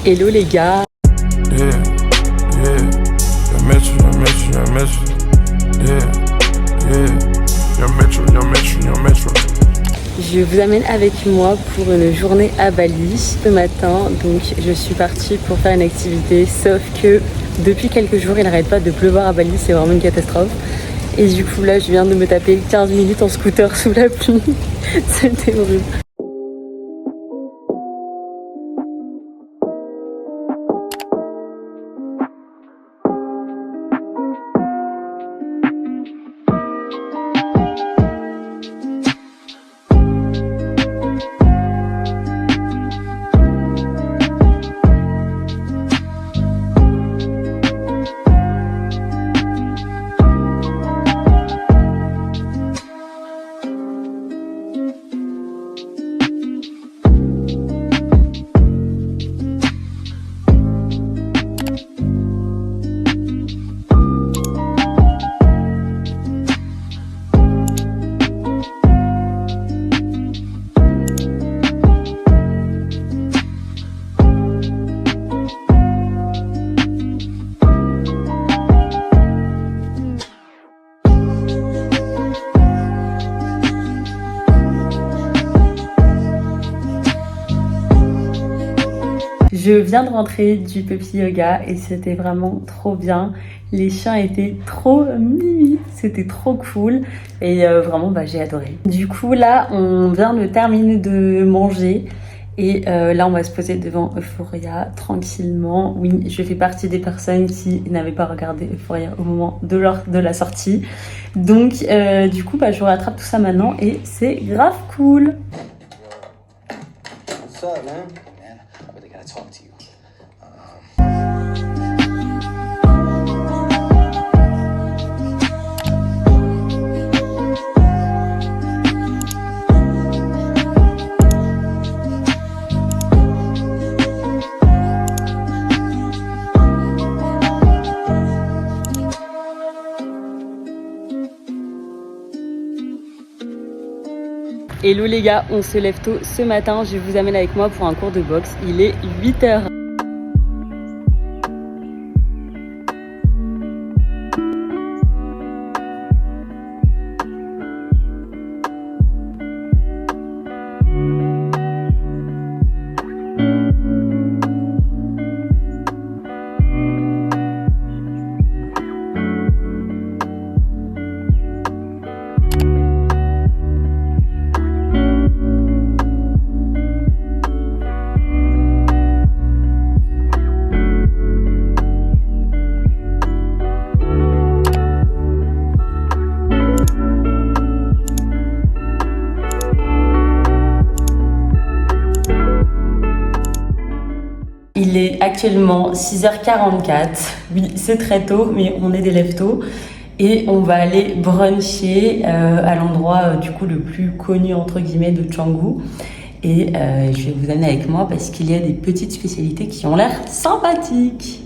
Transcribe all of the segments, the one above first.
Hello les gars. Je vous amène avec moi pour une journée à Bali ce matin. Donc je suis partie pour faire une activité, sauf que depuis quelques jours il n'arrête pas de pleuvoir à Bali, c'est vraiment une catastrophe. Et du coup là je viens de me taper 15 minutes en scooter sous la pluie. C'était horrible. Je viens de rentrer du puppy yoga et c'était vraiment trop bien. Les chiens étaient trop mimi, c'était trop cool et vraiment j'ai adoré. Du coup là on vient de terminer de manger et là on va se poser devant Euphoria tranquillement. Oui, je fais partie des personnes qui n'avaient pas regardé Euphoria au moment de la sortie. Donc du coup je vous rattrape tout ça maintenant et c'est grave cool. What's up, man? I really gotta talk to you. Hello les gars, on se lève tôt ce matin, je vous amène avec moi pour un cours de boxe, il est 8h. Il est actuellement 6h44, oui c'est très tôt mais on est des lève-tôt et on va aller bruncher à l'endroit du coup le plus connu entre guillemets de Canggu et je vais vous amener avec moi parce qu'il y a des petites spécialités qui ont l'air sympathiques.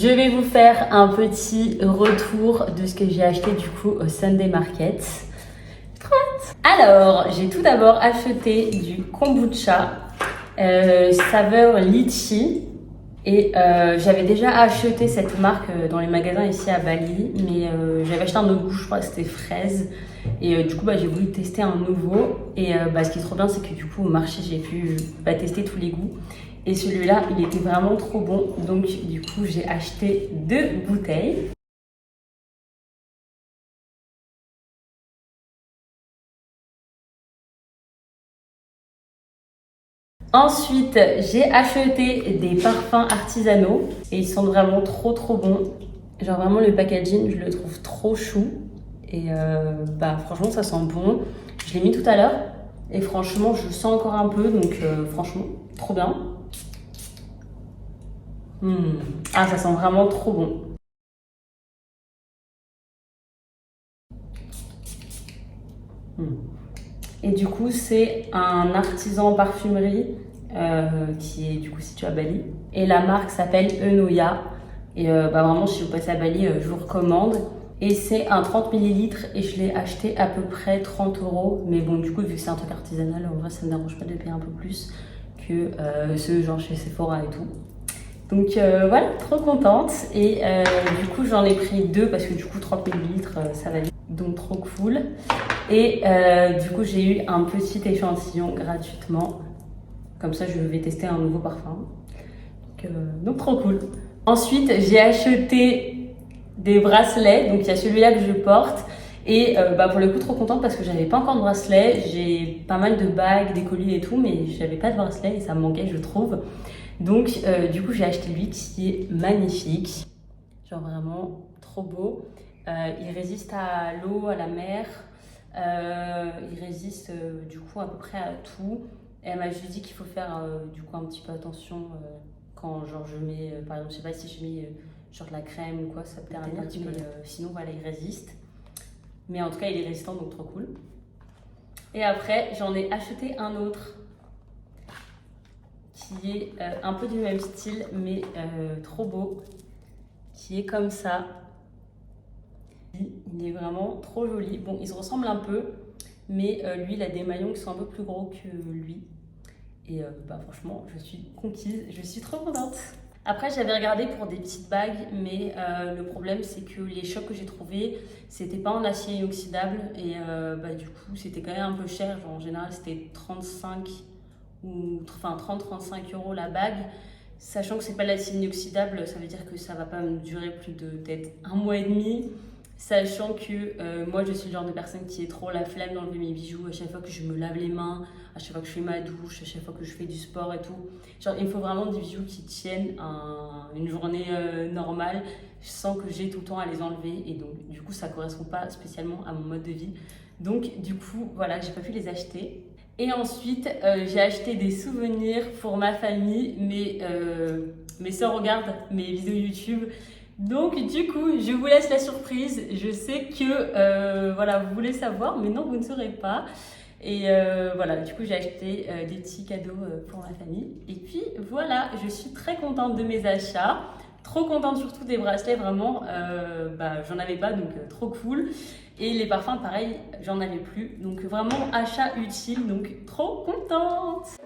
Je vais vous faire un petit retour de ce que j'ai acheté du coup au Sunday Market. Trop hâte. Alors, j'ai tout d'abord acheté du kombucha saveur litchi. Et j'avais déjà acheté cette marque dans les magasins ici à Bali, mais j'avais acheté un autre goût, je crois que c'était fraise. Et du coup, j'ai voulu tester un nouveau. Et ce qui est trop bien, c'est que du coup, au marché, j'ai pu tester tous les goûts. Et celui-là, il était vraiment trop bon. Donc, du coup, j'ai acheté 2 bouteilles. Ensuite, j'ai acheté des parfums artisanaux. Et ils sont vraiment trop bons. Genre vraiment, le packaging, je le trouve trop chou. Et franchement, ça sent bon. Je l'ai mis tout à l'heure. Et franchement, je sens encore un peu. Donc, franchement, trop bien. Ah, ça sent vraiment trop bon. Et du coup, c'est un artisan en parfumerie qui est du coup situé à Bali. Et la marque s'appelle Enoya. Et vraiment, si vous passez à Bali, je vous recommande. Et c'est un 30 ml et je l'ai acheté à peu près 30 €. Mais bon, du coup, vu que c'est un truc artisanal, en vrai, ça ne me dérange pas de payer un peu plus que ceux genre chez Sephora et tout. Donc voilà, trop contente. Et du coup, j'en ai pris 2 parce que du coup, 30 ml, ça va vite. Donc trop cool. Et du coup, j'ai eu un petit échantillon gratuitement. Comme ça, je vais tester un nouveau parfum. Donc trop cool. Ensuite, j'ai acheté des bracelets. Donc il y a celui-là que je porte. Et pour le coup, trop contente parce que j'avais pas encore de bracelet. J'ai pas mal de bagues, des colliers et tout, mais j'avais pas de bracelet et ça me manquait, je trouve. Donc du coup, j'ai acheté lui qui est magnifique. Genre vraiment trop beau. Il résiste à l'eau, à la mer. Il résiste du coup à peu près à tout. Et elle m'a juste dit qu'il faut faire du coup un petit peu attention quand genre je mets, par exemple, je sais pas si je mets genre de la crème ou quoi, ça peut ternir un petit peu. Sinon voilà, il résiste. Mais en tout cas, il est résistant, donc trop cool. Et après, j'en ai acheté un autre qui est un peu du même style, mais trop beau, qui est comme ça. Il est vraiment trop joli. Bon, il se ressemble un peu, mais lui, il a des maillons qui sont un peu plus gros que lui. Et franchement, je suis conquise, je suis trop contente. Après, j'avais regardé pour des petites bagues, mais le problème, c'est que les chocs que j'ai trouvés, c'était pas en acier inoxydable. Et du coup, c'était quand même un peu cher. Genre, en général, c'était 30-35 € la bague. Sachant que c'est pas l'acier inoxydable, ça veut dire que ça va pas me durer plus de peut-être 1 mois et demi. Sachant que moi, je suis le genre de personne qui est trop la flemme d'enlever mes bijoux à chaque fois que je me lave les mains, à chaque fois que je fais ma douche, à chaque fois que je fais du sport et tout. Genre, il me faut vraiment des bijoux qui tiennent une journée normale sans que j'ai tout le temps à les enlever. Et donc, du coup, ça correspond pas spécialement à mon mode de vie. Donc, du coup, voilà, j'ai pas pu les acheter. Et ensuite, j'ai acheté des souvenirs pour ma famille. Mes soeurs regardent mes vidéos YouTube. Donc du coup, je vous laisse la surprise. Je sais que vous voulez savoir, mais non, vous ne saurez pas. Et du coup, j'ai acheté des petits cadeaux pour ma famille. Et puis voilà, je suis très contente de mes achats. Trop contente surtout des bracelets, vraiment. J'en avais pas, donc trop cool. Et les parfums, pareil, j'en avais plus. Donc vraiment, achat utile, donc trop contente.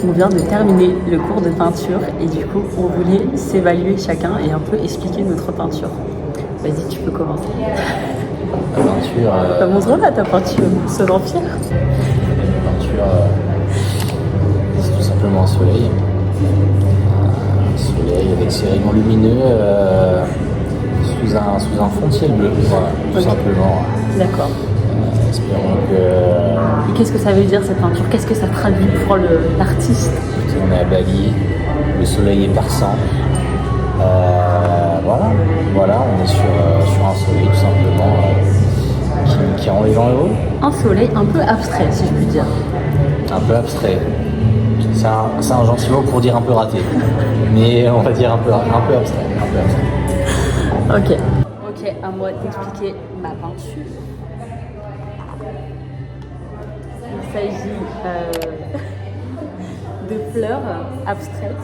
On vient de terminer le cours de peinture et du coup, on voulait s'évaluer chacun et un peu expliquer notre peinture. Vas-y, tu peux commencer. La peinture. Montre-la ta peinture, sois-en fier. La peinture, c'est tout simplement un soleil. Un soleil avec ses rayons lumineux sous un fond de ciel bleu. Voilà, tout simplement. D'accord. Espérons que. Et qu'est-ce que ça veut dire cette peinture? Qu'est-ce que ça traduit pour l'artiste? On est à Bali, le soleil est perçant. Voilà, on est sur un soleil tout simplement qui rend les gens heureux. Un soleil un peu abstrait, si je puis dire. Un peu abstrait. C'est un gentil mot pour dire un peu raté. Mais on va dire un peu abstrait. Ok, à moi d'expliquer ma peinture. Il s'agit de fleurs abstraites.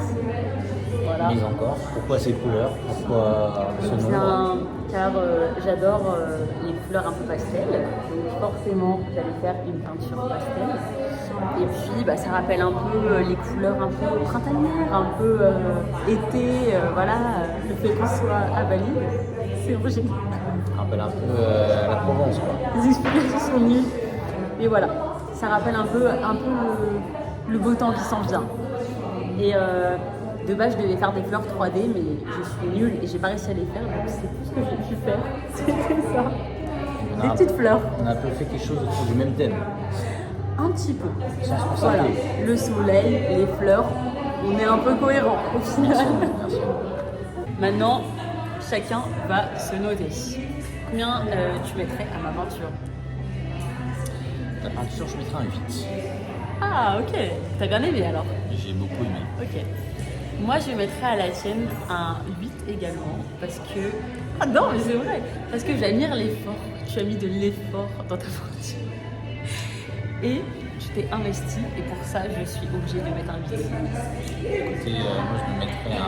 Voilà. Mais encore, pourquoi ces couleurs? Pourquoi ce nombre? Car j'adore les couleurs un peu pastel, donc forcément j'allais faire une peinture pastel. Et puis ça rappelle un peu les couleurs un peu printanières, un peu été, voilà, le fait qu'on soit à Bali, c'est original. Rappelle un peu la Provence, quoi. Les explications sont nulles, mais voilà, ça rappelle un peu le beau temps qui s'en vient. Et de base, je devais faire des fleurs 3D, mais je suis nulle et j'ai pas réussi à les faire, donc c'est tout ce que j'ai pu faire. C'était ça. Des petites fleurs. On a un peu fait quelque chose autour du même thème. Un petit peu. Sans se Voilà. concerter. Le soleil, les fleurs, on est un peu cohérent au final. Merci. Maintenant, chacun va se noter. Combien tu mettrais à ma peinture? La peinture, je mettrai un 8. Ah, ok. T'as bien aimé alors? J'ai beaucoup aimé. Ok. Moi, je mettrais à la tienne un 8 également, parce que... Ah non, mais c'est vrai. Parce que j'admire l'effort. Tu as mis de l'effort dans ta peinture. Et tu t'es investi, et pour ça, je suis obligée de mettre un 8. Écoutez, moi, je me mettrais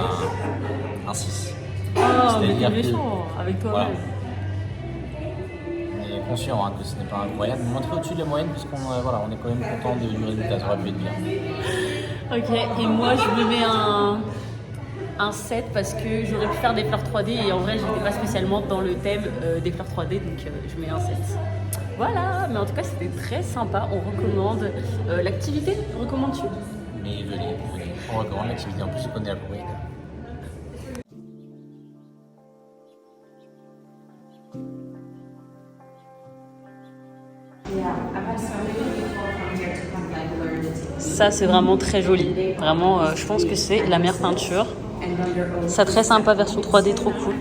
un 6. Oh, mais t'es C'est-à-dire que- méchant avec toi-même. On est conscient que ce n'est pas incroyable. On montrer au-dessus de la moyenne, parce qu'on on est quand même content du résultat. Ça aurait pu être bien. Ok, et moi je me mets un 7 parce que j'aurais pu faire des fleurs 3D et en vrai j'étais pas spécialement dans le thème des fleurs 3D, donc je mets un 7. Voilà, mais en tout cas c'était très sympa, on recommande l'activité, recommandes-tu? Mais venez. On recommande l'activité. En plus, je connais la propriétaire. Ça c'est vraiment très joli, vraiment je pense que c'est la meilleure peinture. Ça très sympa, version 3D, trop cool.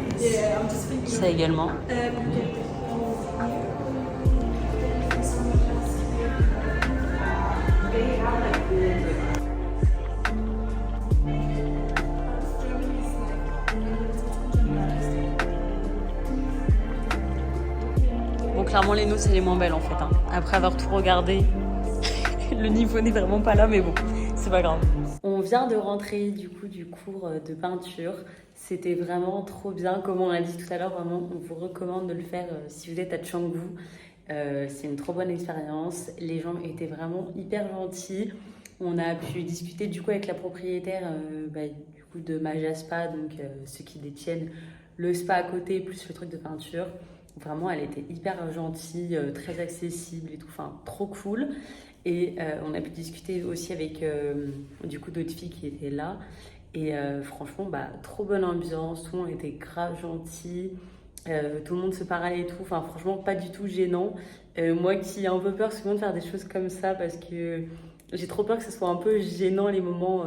Ça également. Bon, clairement les nôtres c'est les moins belles en fait. Après avoir tout regardé, le niveau n'est vraiment pas là, mais bon, c'est pas grave. On vient de rentrer du coup du cours de peinture. C'était vraiment trop bien. Comme on l'a dit tout à l'heure, vraiment, on vous recommande de le faire si vous êtes à Canggu. C'est une trop bonne expérience. Les gens étaient vraiment hyper gentils. On a pu discuter du coup avec la propriétaire du coup de Maja Spa, donc ceux qui détiennent le spa à côté plus le truc de peinture. Vraiment, elle était hyper gentille, très accessible et tout. Enfin, trop cool. Et on a pu discuter aussi avec du coup d'autres filles qui étaient là. Et franchement, trop bonne ambiance, tout le monde était grave gentil, tout le monde se parlait et tout. Enfin, franchement, pas du tout gênant. Moi qui ai un peu peur souvent de faire des choses comme ça parce que j'ai trop peur que ce soit un peu gênant les moments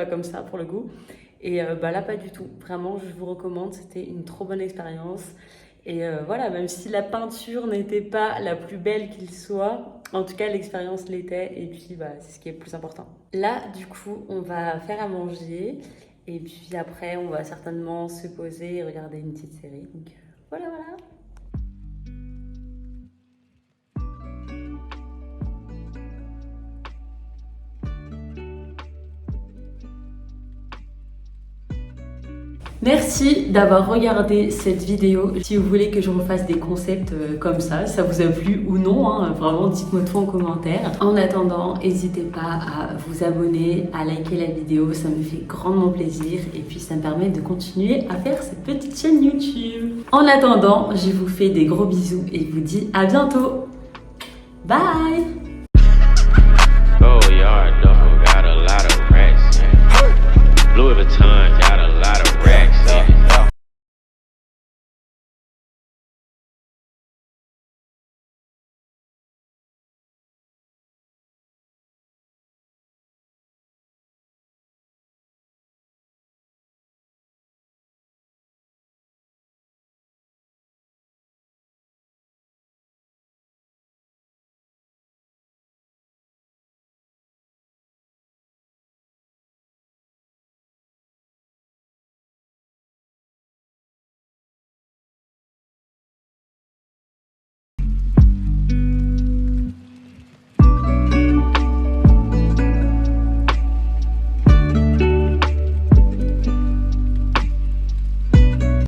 comme ça pour le coup. Et là, pas du tout. Vraiment, je vous recommande, c'était une trop bonne expérience. Et voilà, même si la peinture n'était pas la plus belle qu'il soit, en tout cas l'expérience l'était et puis c'est ce qui est le plus important. Là, du coup, on va faire à manger et puis après, on va certainement se poser et regarder une petite série. Donc voilà. Merci d'avoir regardé cette vidéo. Si vous voulez que je refasse des concepts comme ça, si ça vous a plu ou non, hein, vraiment dites-moi tout en commentaire. En attendant, n'hésitez pas à vous abonner, à liker la vidéo, ça me fait grandement plaisir et puis ça me permet de continuer à faire cette petite chaîne YouTube. En attendant, je vous fais des gros bisous et je vous dis à bientôt. Bye!